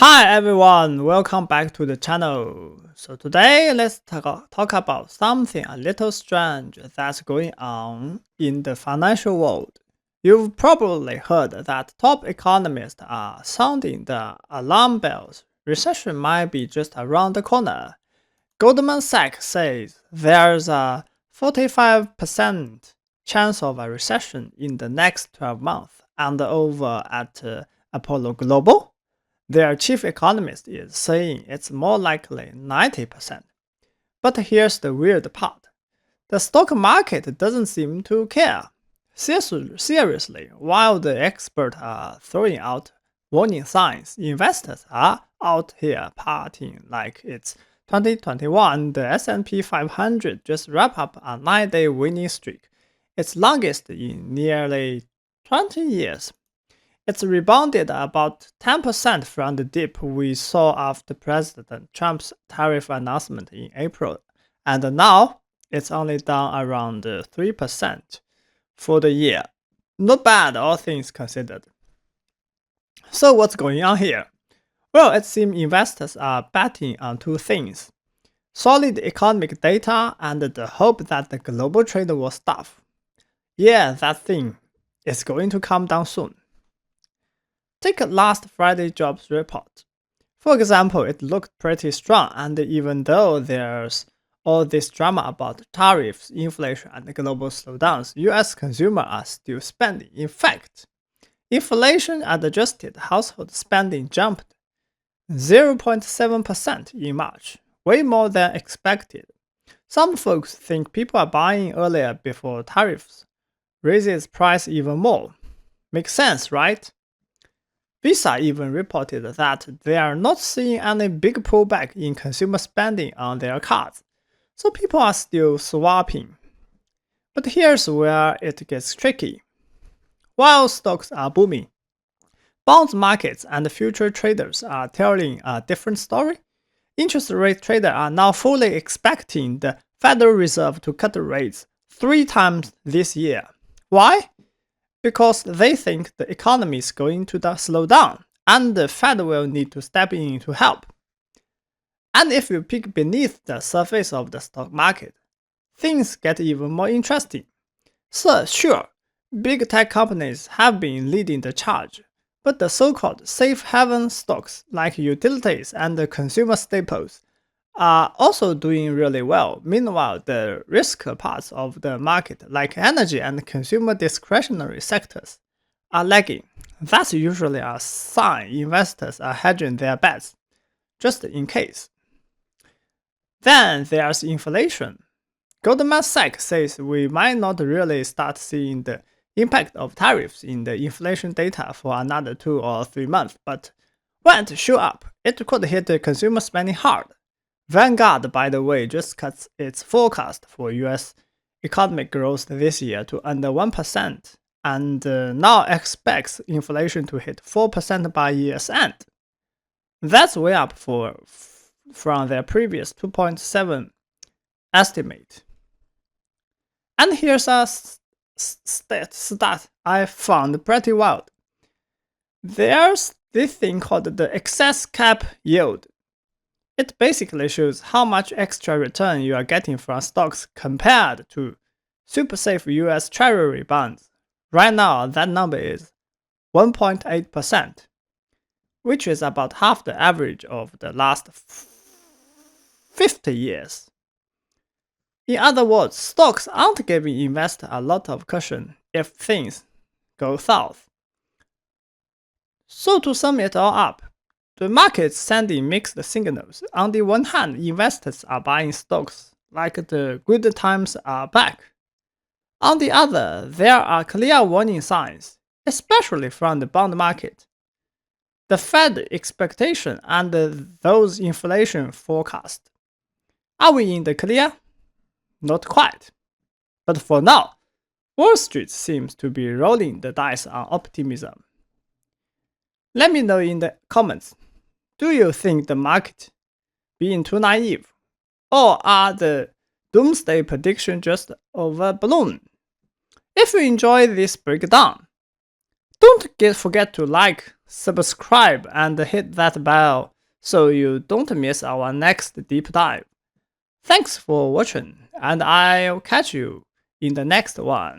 Hi everyone, welcome back to the channel. So today let's talk about something a little strange that's going on in the financial world. You've probably heard that top economists are sounding the alarm bells. Recession might be just around the corner. Goldman Sachs says there's a 45% chance of a recession in the next 12 months, and over at Apollo Global, their chief economist is saying it's more likely 90%. But here's the weird part. The stock market doesn't seem to care. Seriously, while the experts are throwing out warning signs, investors are out here partying like it's 2021. The S&P 500 just wrapped up a 9-day winning streak, its longest in nearly 20 years. It's rebounded about 10% from the dip we saw after President Trump's tariff announcement in April, and now it's only down around 3% for the year. Not bad, all things considered. So what's going on here? Well, it seems investors are betting on two things: solid economic data and the hope that the global trade will stop. Yeah, that thing is going to come down soon. Take last Friday's jobs report. For example, it looked pretty strong, and even though there's all this drama about tariffs, inflation, and global slowdowns, US consumers are still spending. In fact, inflation-adjusted household spending jumped 0.7% in March, way more than expected. Some folks think people are buying earlier before tariffs raises price even more. Makes sense, right? Visa even reported that they are not seeing any big pullback in consumer spending on their cards, so people are still swapping. But here's where it gets tricky. While stocks are booming, bond markets and future traders are telling a different story. Interest rate traders are now fully expecting the Federal Reserve to cut rates 3 times this year. Why? Because they think the economy is going to slow down, and the Fed will need to step in to help. And if you peek beneath the surface of the stock market, things get even more interesting. So sure, big tech companies have been leading the charge, but the so-called safe haven stocks like utilities and consumer staples are also doing really well. Meanwhile, the risk parts of the market, like energy and consumer discretionary sectors, are lagging. That's usually a sign investors are hedging their bets, just in case. Then there's inflation. Goldman Sachs says we might not really start seeing the impact of tariffs in the inflation data for another 2 or 3 months, but when it shows up, it could hit the consumer spending hard. Vanguard, by the way, just cut its forecast for US economic growth this year to under 1% and now expects inflation to hit 4% by year's end. That's way up from their previous 2.7 estimate. And here's a stat I found pretty wild. There's this thing called the excess cap yield. It basically shows how much extra return you are getting from stocks compared to super safe US Treasury bonds. Right now, that number is 1.8%, which is about half the average of the last 50 years. In other words, stocks aren't giving investors a lot of cushion if things go south. So to sum it all up, the market's sending mixed signals. On the one hand, investors are buying stocks like the good times are back. On the other, there are clear warning signs, especially from the bond market. The Fed expectation and those inflation forecasts. Are we in the clear? Not quite. But for now, Wall Street seems to be rolling the dice on optimism. Let me know in the comments. Do you think the market being too naive? Or are the doomsday predictions just overblown? If you enjoy this breakdown, don't forget to like, subscribe and hit that bell so you don't miss our next deep dive. Thanks for watching, and I'll catch you in the next one.